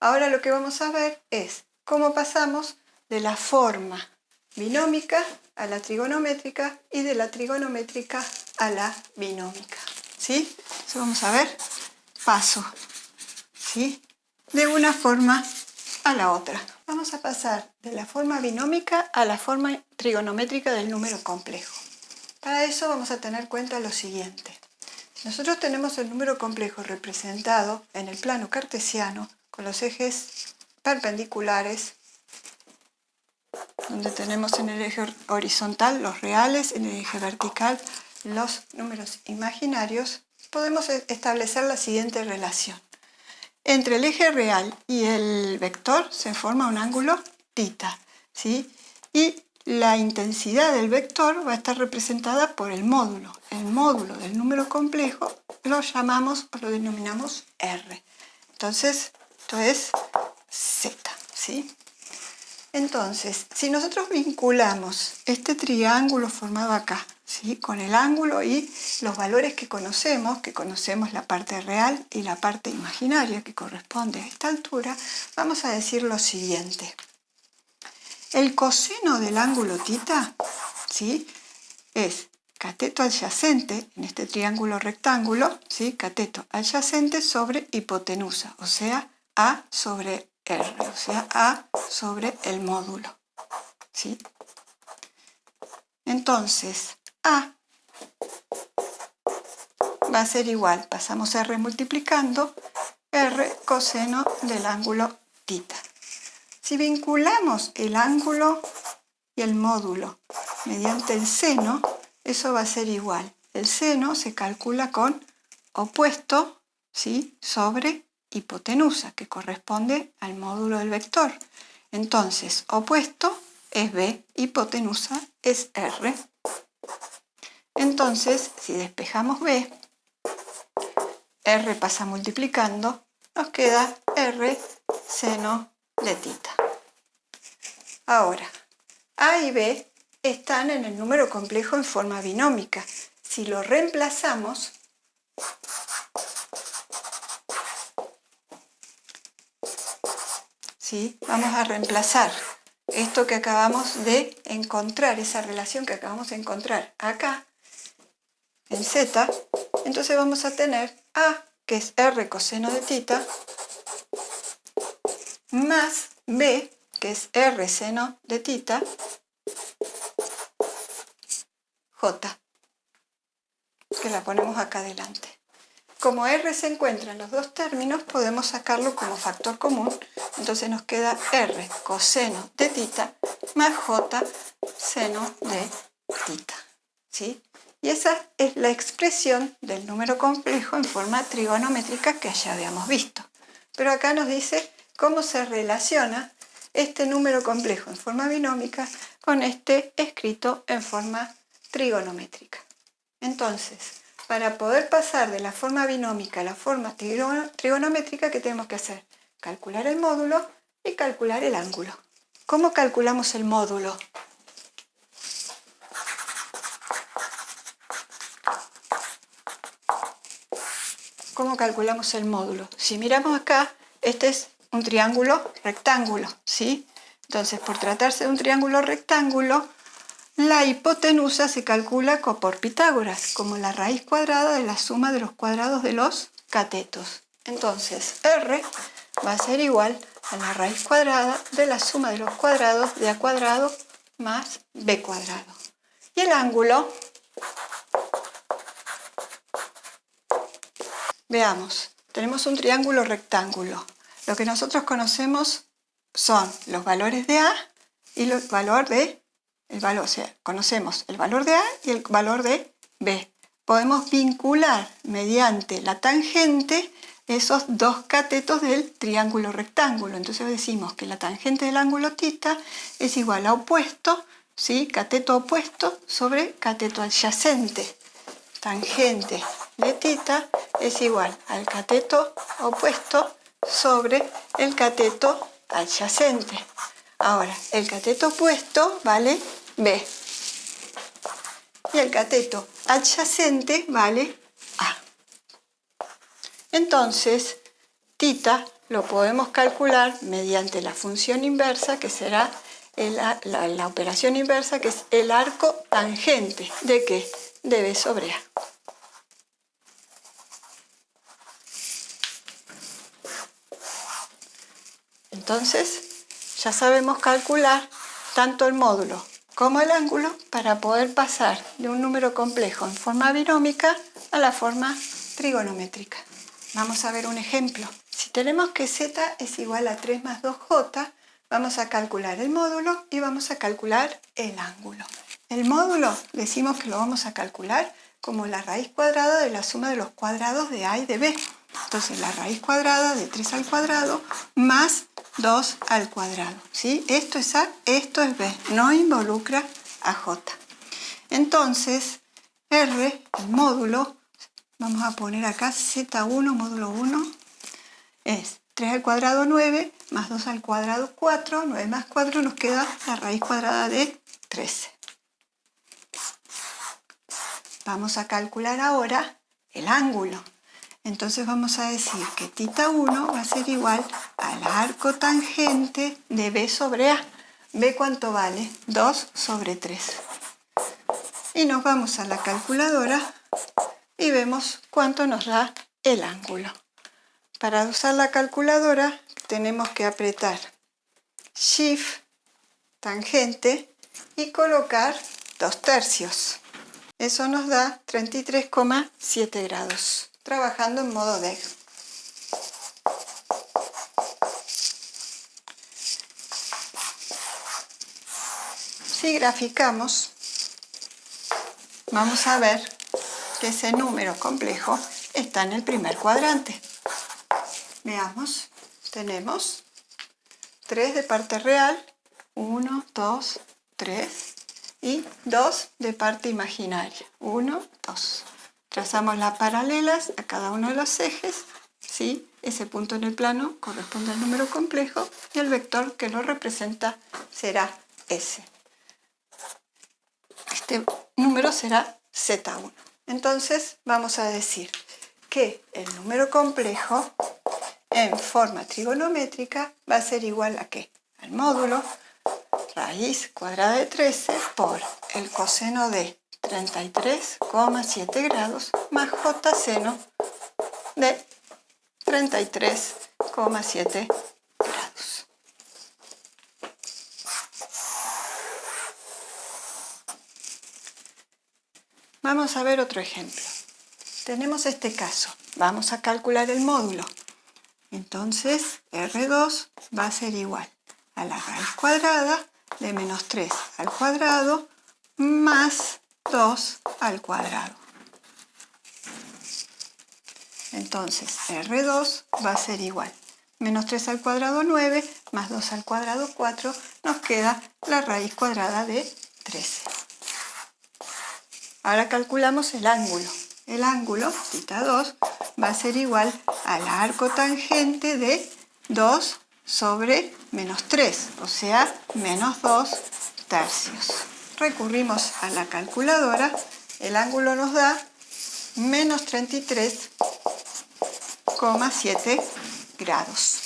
Ahora lo que vamos a ver es cómo pasamos de la forma binómica a la trigonométrica y de la trigonométrica a la binómica. ¿Sí? Eso vamos a ver paso, ¿sí? De una forma a la otra. Vamos a pasar de la forma binómica a la forma trigonométrica del número complejo. Para eso vamos a tener en cuenta lo siguiente. Si nosotros tenemos el número complejo representado en el plano cartesiano con los ejes perpendiculares, donde tenemos en el eje horizontal los reales, en el eje vertical los números imaginarios, podemos establecer la siguiente relación. Entre el eje real y el vector se forma un ángulo θ, ¿sí? Y la intensidad del vector va a estar representada por el módulo. El módulo del número complejo lo llamamos o lo denominamos R. Entonces, esto es Z, ¿sí? Entonces, si nosotros vinculamos este triángulo formado acá, ¿sí? Con el ángulo y los valores que conocemos la parte real y la parte imaginaria que corresponde a esta altura, vamos a decir lo siguiente. El coseno del ángulo θ, ¿sí? Es cateto adyacente en este triángulo rectángulo, ¿sí? Cateto adyacente sobre hipotenusa, o sea, A sobre R, o sea, A sobre el módulo, ¿sí? Entonces, A va a ser igual, pasamos R multiplicando, R coseno del ángulo θ. Si vinculamos el ángulo y el módulo mediante el seno, eso va a ser igual. El seno se calcula con opuesto, ¿sí? Sobre hipotenusa, que corresponde al módulo del vector. Entonces, opuesto es B, hipotenusa es R. Entonces, si despejamos B, R pasa multiplicando, nos queda R seno de θ. Ahora, A y B están en el número complejo en forma binómica. Si lo reemplazamos, ¿sí? Vamos a reemplazar esto que acabamos de encontrar, esa relación que acabamos de encontrar acá, en Z, entonces vamos a tener A, que es R coseno de θ, más B, que es R seno de θ, J, que la ponemos acá adelante. Como R se encuentra en los dos términos, podemos sacarlo como factor común, entonces nos queda R coseno de θ más J seno de θ, ¿sí? Y esa es la expresión del número complejo en forma trigonométrica que ya habíamos visto. Pero acá nos dice cómo se relaciona este número complejo en forma binómica con este escrito en forma trigonométrica. Entonces, para poder pasar de la forma binómica a la forma trigonométrica, ¿qué tenemos que hacer? Calcular el módulo y calcular el ángulo. ¿Cómo calculamos el módulo? ¿Cómo calculamos el módulo? Si miramos acá, este es un triángulo rectángulo, ¿sí? Entonces, por tratarse de un triángulo rectángulo, la hipotenusa se calcula por Pitágoras, como la raíz cuadrada de la suma de los cuadrados de los catetos. Entonces, R va a ser igual a la raíz cuadrada de la suma de los cuadrados de A cuadrado más B cuadrado. Y el ángulo, veamos, tenemos un triángulo rectángulo. Lo que nosotros conocemos son los valores de A y el valor de o sea, conocemos el valor de A y el valor de B. Podemos vincular mediante la tangente esos dos catetos del triángulo rectángulo. Entonces decimos que la tangente del ángulo θ es igual a opuesto, ¿sí? Cateto opuesto sobre cateto adyacente. Tangente de θ es igual al cateto opuesto sobre el cateto adyacente. Ahora, el cateto opuesto vale B y el cateto adyacente vale A. Entonces, θ lo podemos calcular mediante la función inversa, que será la operación inversa, que es el arco tangente. ¿De qué? De B sobre A. Entonces, ya sabemos calcular tanto el módulo como el ángulo para poder pasar de un número complejo en forma binómica a la forma trigonométrica. Vamos a ver un ejemplo. Si tenemos que z es igual a 3 más 2j, vamos a calcular el módulo y vamos a calcular el ángulo. El módulo decimos que lo vamos a calcular como la raíz cuadrada de la suma de los cuadrados de a y de b. Entonces la raíz cuadrada de 3 al cuadrado más 2 al cuadrado. ¿Sí? Esto es a, esto es b, no involucra a j. Entonces, r, el módulo, vamos a poner acá z1, módulo 1, es 3 al cuadrado 9, más 2 al cuadrado 4, 9 más 4 nos queda la raíz cuadrada de 13. Vamos a calcular ahora el ángulo. Entonces vamos a decir que θ1 va a ser igual al arco tangente de B sobre A. ¿B cuánto vale? 2 sobre 3. Y nos vamos a la calculadora y vemos cuánto nos da el ángulo. Para usar la calculadora tenemos que apretar Shift, tangente y colocar 2/3. Eso nos da 33,7 grados. Trabajando en modo DEG. Si graficamos, vamos a ver que ese número complejo está en el primer cuadrante. Veamos, tenemos 3 de parte real, 1, 2, 3 y 2 de parte imaginaria, 1, 2. Trazamos las paralelas a cada uno de los ejes, ¿sí? Ese punto en el plano corresponde al número complejo y el vector que lo representa será S. Este número será Z1. Entonces vamos a decir que el número complejo en forma trigonométrica va a ser igual a ¿qué? Al módulo raíz cuadrada de 13 por el coseno de 33,7 grados más j seno de 33,7 grados. Vamos a ver otro ejemplo. Tenemos este caso. Vamos a calcular el módulo. Entonces, R2 va a ser igual a la raíz cuadrada de menos 3 al cuadrado más 2 al cuadrado. Entonces, R2 va a ser igual. Menos 3 al cuadrado 9, más 2 al cuadrado 4, nos queda la raíz cuadrada de 13. Ahora calculamos el ángulo. El ángulo, θ2, va a ser igual al arco tangente de 2 sobre menos 3, o sea, menos 2/3. Recurrimos a la calculadora, el ángulo nos da menos 33,7 grados.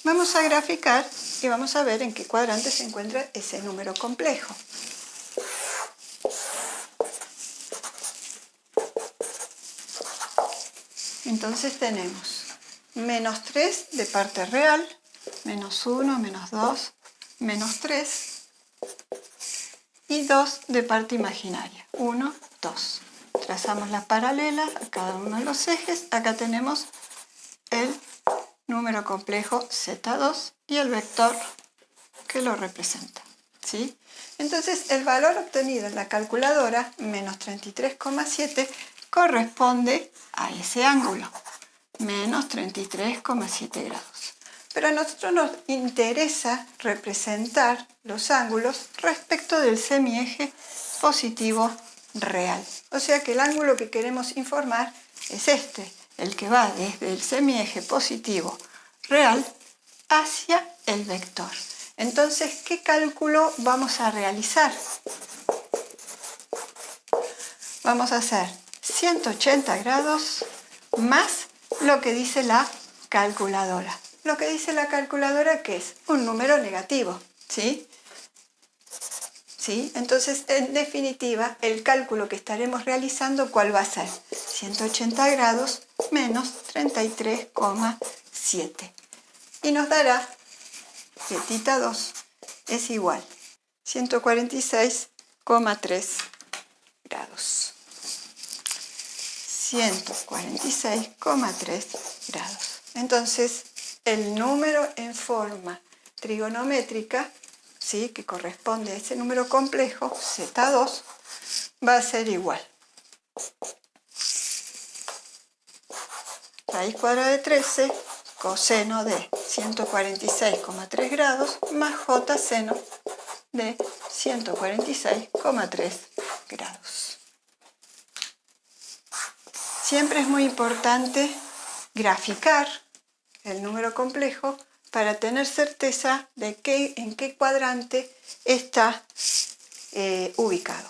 Vamos a graficar y vamos a ver en qué cuadrante se encuentra ese número complejo. Entonces tenemos menos 3 de parte real, menos 1, menos 2, menos 3 y 2 de parte imaginaria, 1, 2. Trazamos las paralelas a cada uno de los ejes. Acá tenemos el número complejo Z2 y el vector que lo representa, ¿sí? Entonces el valor obtenido en la calculadora, menos 33,7, corresponde a ese ángulo, menos 33,7 grados. Pero a nosotros nos interesa representar los ángulos respecto del semieje positivo real. O sea que el ángulo que queremos informar es este, el que va desde el semieje positivo real hacia el vector. Entonces, ¿qué cálculo vamos a realizar? Vamos a hacer 180 grados más lo que dice la calculadora. Lo que dice la calculadora que es un número negativo, ¿sí? ¿Sí? Entonces, en definitiva, el cálculo que estaremos realizando, ¿cuál va a ser? 180 grados menos 33,7. Y nos dará que θ 2 es igual a 146,3 grados. 146,3 grados. Entonces, el número en forma trigonométrica, ¿sí?, que corresponde a ese número complejo, Z2, va a ser igual. Raíz cuadrada de 13, coseno de 146,3 grados, más J seno de 146,3 grados. Siempre es muy importante graficar el número complejo para tener certeza de en qué cuadrante está ubicado.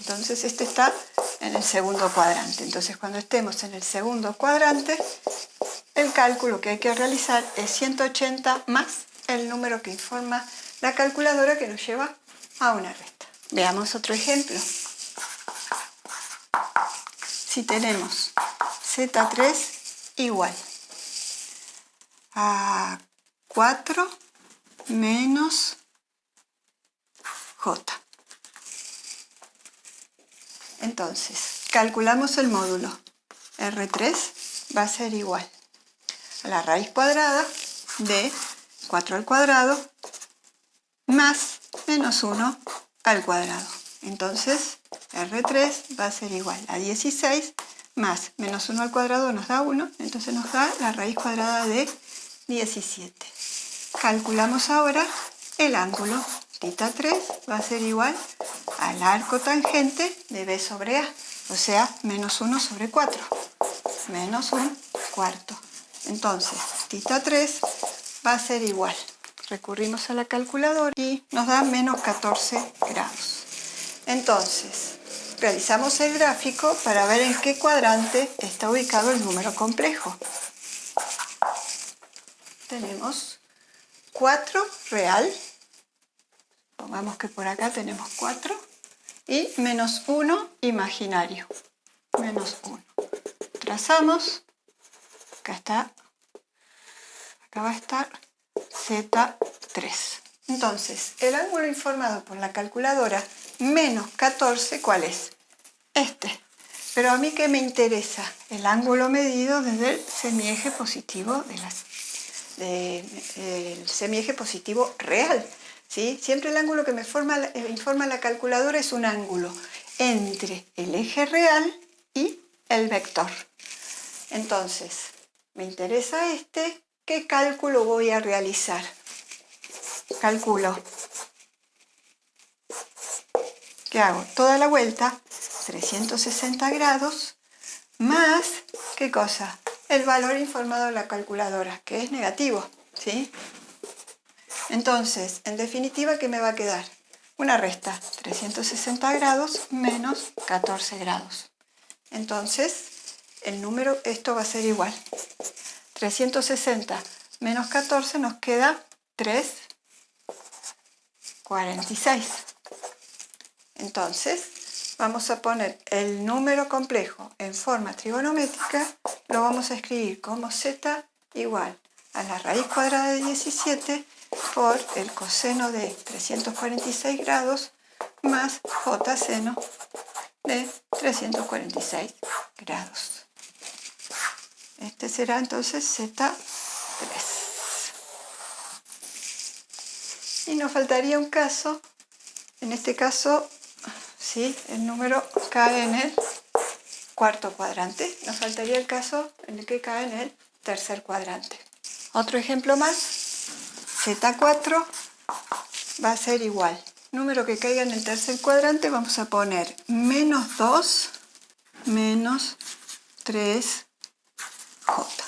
Entonces este está en el segundo cuadrante. Entonces cuando estemos en el segundo cuadrante, el cálculo que hay que realizar es 180 más el número que informa la calculadora, que nos lleva a una resta. Veamos otro ejemplo. Si tenemos Z3 igual a 4 menos J. Entonces, calculamos el módulo. R3 va a ser igual a la raíz cuadrada de 4 al cuadrado más menos 1 al cuadrado. Entonces, R3 va a ser igual a 16 más menos 1 al cuadrado nos da 1, entonces nos da la raíz cuadrada de 17. Calculamos ahora el ángulo. θ 3 va a ser igual al arco tangente de B sobre A, o sea, menos 1 sobre 4, menos 1 cuarto. Entonces, θ 3 va a ser igual. Recurrimos a la calculadora y nos da menos 14 grados. Entonces, realizamos el gráfico para ver en qué cuadrante está ubicado el número complejo. Tenemos 4 real, pongamos que por acá tenemos 4, y menos 1 imaginario, menos 1. Trazamos, acá va a estar Z3. Entonces, el ángulo informado por la calculadora menos 14, ¿cuál es? Este. Pero a mí, ¿qué me interesa? El ángulo medido desde el semieje positivo el semieje positivo real, ¿sí? Siempre el ángulo que me informa la calculadora es un ángulo entre el eje real y el vector. Entonces, me interesa este. ¿Qué cálculo voy a realizar? Calculo. ¿Qué hago? Toda la vuelta, 360 grados, más, ¿qué cosa? El valor informado en la calculadora, que es negativo, ¿sí? Entonces, en definitiva, ¿qué me va a quedar? Una resta, 360 grados menos 14 grados. Entonces, el número, esto va a ser igual. 360 menos 14 nos queda 3,46. Entonces, vamos a poner el número complejo en forma trigonométrica, lo vamos a escribir como z igual a la raíz cuadrada de 17 por el coseno de 346 grados más j seno de 346 grados. Este será entonces Z3. Y nos faltaría un caso. En este caso, sí, el número cae en el cuarto cuadrante. Nos faltaría el caso en el que cae en el tercer cuadrante. Otro ejemplo más. Z4 va a ser igual. Número que caiga en el tercer cuadrante, vamos a poner menos 2 menos 3 J.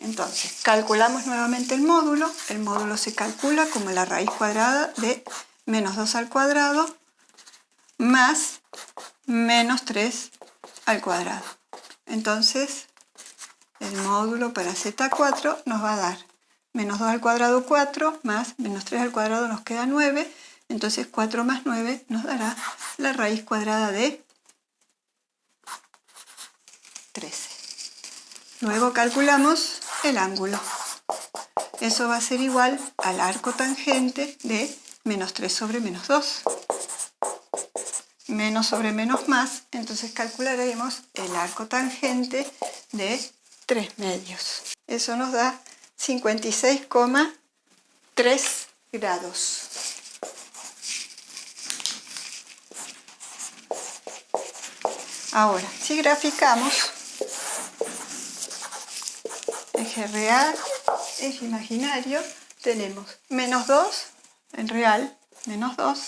Entonces, calculamos nuevamente el módulo. El módulo se calcula como la raíz cuadrada de menos 2 al cuadrado más menos 3 al cuadrado. Entonces, el módulo para Z4 nos va a dar menos 2 al cuadrado 4, más menos 3 al cuadrado nos queda 9, entonces 4 más 9 nos dará la raíz cuadrada de 13. Luego calculamos el ángulo. Eso va a ser igual al arco tangente de menos 3 sobre menos 2. Menos sobre menos más, entonces calcularemos el arco tangente de 3 medios. Eso nos da 56,3 grados. Ahora, si graficamos eje real, eje imaginario, tenemos menos 2 en real, menos 2,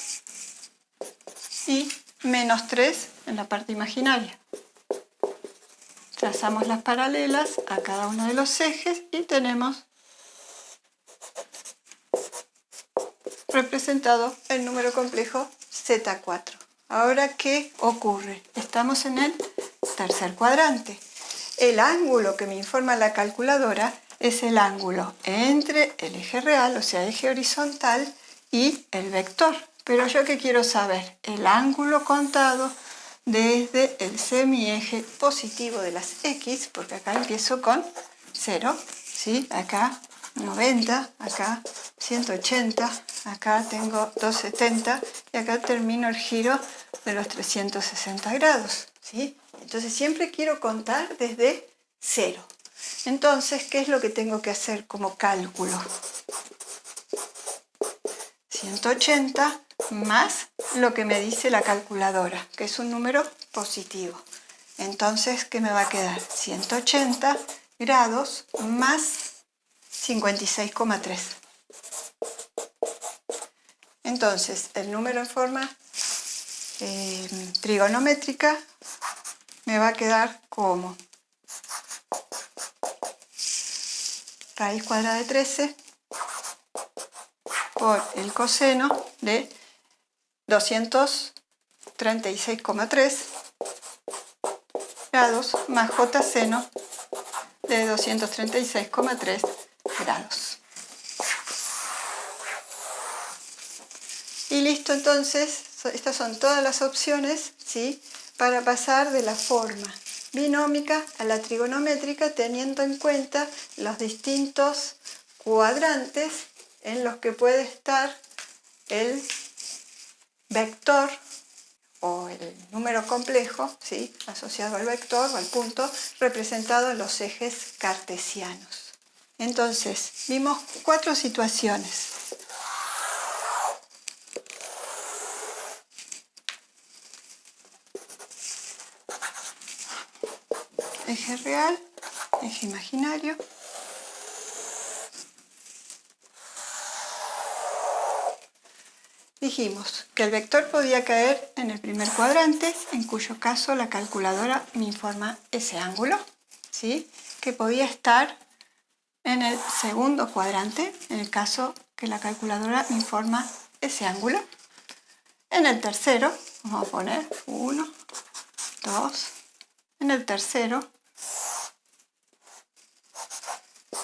y menos 3 en la parte imaginaria. Trazamos las paralelas a cada uno de los ejes y tenemos representado el número complejo Z4. Ahora, ¿qué ocurre? Estamos en el tercer cuadrante. El ángulo que me informa la calculadora es el ángulo entre el eje real, o sea, eje horizontal, y el vector. Pero yo ¿qué quiero saber? El ángulo contado desde el semieje positivo de las X, porque acá empiezo con 0, ¿sí? Acá 90, acá 180, acá tengo 270 y acá termino el giro de los 360 grados, ¿sí? Entonces siempre quiero contar desde 0. Entonces, ¿qué es lo que tengo que hacer como cálculo? 180 más lo que me dice la calculadora, que es un número positivo. Entonces, ¿qué me va a quedar? 180 grados más 56,3. Entonces, el número en forma trigonométrica me va a quedar como raíz cuadrada de 13 por el coseno de 236,3 grados más j seno de 236,3 grados. Y listo, entonces, estas son todas las opciones, ¿sí?, para pasar de la forma binómica a la trigonométrica, teniendo en cuenta los distintos cuadrantes en los que puede estar el vector o el número complejo, ¿sí?, asociado al vector o al punto, representado en los ejes cartesianos. Entonces, vimos 4 situaciones. Eje real, eje imaginario. Dijimos que el vector podía caer en el primer cuadrante, en cuyo caso la calculadora me informa ese ángulo, ¿sí?, que podía estar en el segundo cuadrante, en el caso que la calculadora me informa ese ángulo. En el tercero, vamos a poner 1, 2, en el tercero,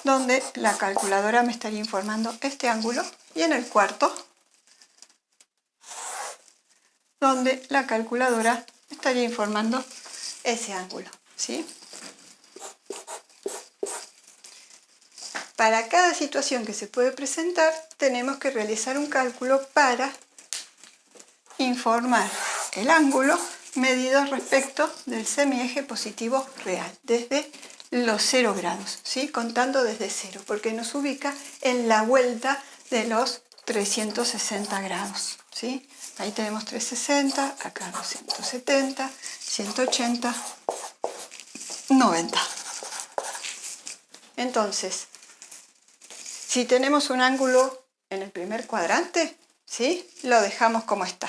donde la calculadora me estaría informando este ángulo, y en el cuarto, donde la calculadora estaría informando ese ángulo, ¿sí? Para cada situación que se puede presentar, tenemos que realizar un cálculo para informar el ángulo medido respecto del semieje positivo real, desde los 0 grados, ¿sí?, contando desde 0, porque nos ubica en la vuelta de los 360 grados, ¿sí? Ahí tenemos 360, acá 270, 180, 90. Entonces, si tenemos un ángulo en el primer cuadrante, ¿sí?, lo dejamos como está.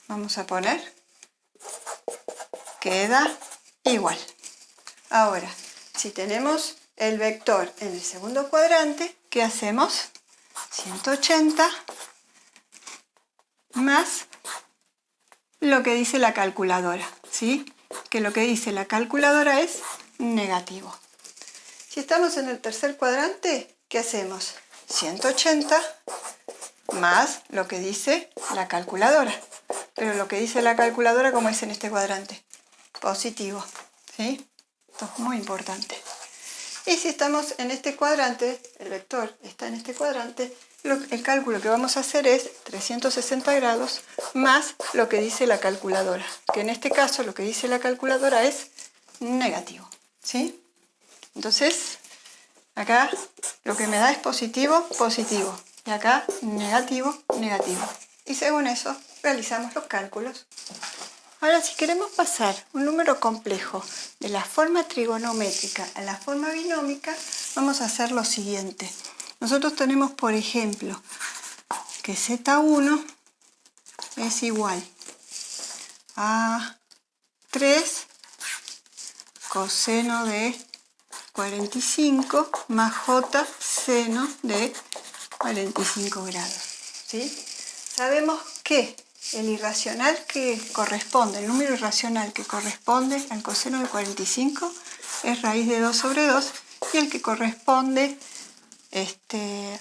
Vamos a poner, queda igual. Ahora, si tenemos el vector en el segundo cuadrante, ¿qué hacemos? 180 más lo que dice la calculadora, ¿sí? que lo que dice la calculadora es negativo. Si estamos en el tercer cuadrante, ¿qué hacemos? 180 más lo que dice la calculadora. Pero lo que dice la calculadora, ¿cómo es en este cuadrante? Positivo, ¿sí? Esto es muy importante. Y si estamos en este cuadrante, el vector está en este cuadrante, el cálculo que vamos a hacer es 360 grados más lo que dice la calculadora, que en este caso lo que dice la calculadora es negativo, ¿sí? Entonces, acá lo que me da es positivo, positivo, y acá negativo, negativo. Y según eso, realizamos los cálculos. Ahora, si queremos pasar un número complejo de la forma trigonométrica a la forma binómica, vamos a hacer lo siguiente. Nosotros tenemos, por ejemplo, que Z1 es igual a 3 coseno de 45 más J seno de 45 grados, ¿sí? Sabemos que el irracional que corresponde, el número irracional que corresponde al coseno de 45 es raíz de 2 sobre 2 y el que corresponde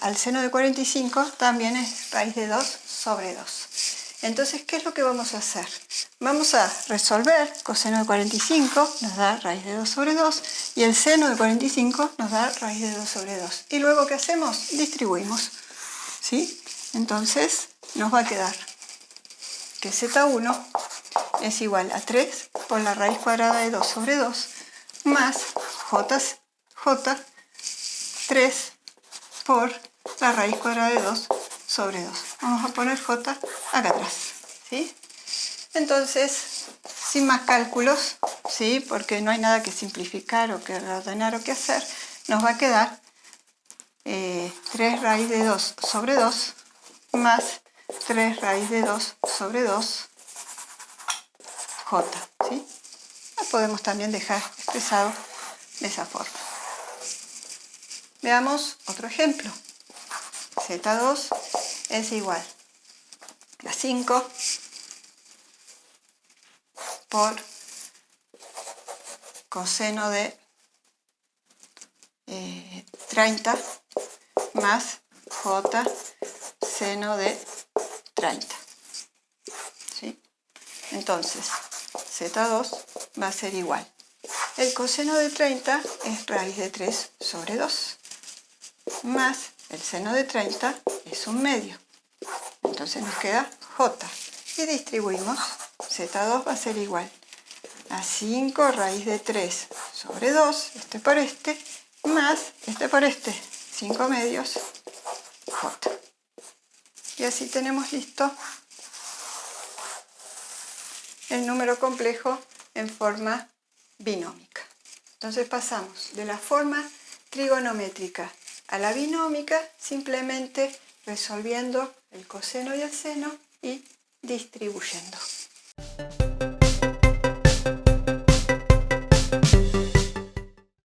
al seno de 45 también es raíz de 2 sobre 2. Entonces, ¿qué es lo que vamos a hacer? Vamos a resolver coseno de 45, nos da raíz de 2 sobre 2, y el seno de 45 nos da raíz de 2 sobre 2. Y luego, ¿qué hacemos? Distribuimos, ¿sí? Entonces, nos va a quedar que Z1 es igual a 3 por la raíz cuadrada de 2 sobre 2 más J 3 por la raíz cuadrada de 2 sobre 2. Vamos a poner J acá atrás, ¿sí? Entonces, sin más cálculos, ¿sí? Porque no hay nada que simplificar o que ordenar o que hacer, nos va a quedar 3 raíz de 2 sobre 2 más 3 raíz de 2 sobre 2 J, ¿sí? Lo podemos también dejar expresado de esa forma. Veamos otro ejemplo. Z2 es igual a 5 por coseno de 30 más J seno de 30. ¿Sí? Entonces, Z2 va a ser igual. El coseno de 30 es raíz de 3 sobre 2, más el seno de 30 es un medio. Entonces nos queda J. Y distribuimos. Z2 va a ser igual a 5 raíz de 3 sobre 2, este por este, más este por este, 5 medios, J. Y así tenemos listo el número complejo en forma binómica. Entonces pasamos de la forma trigonométrica a la binómica simplemente resolviendo el coseno y el seno y distribuyendo.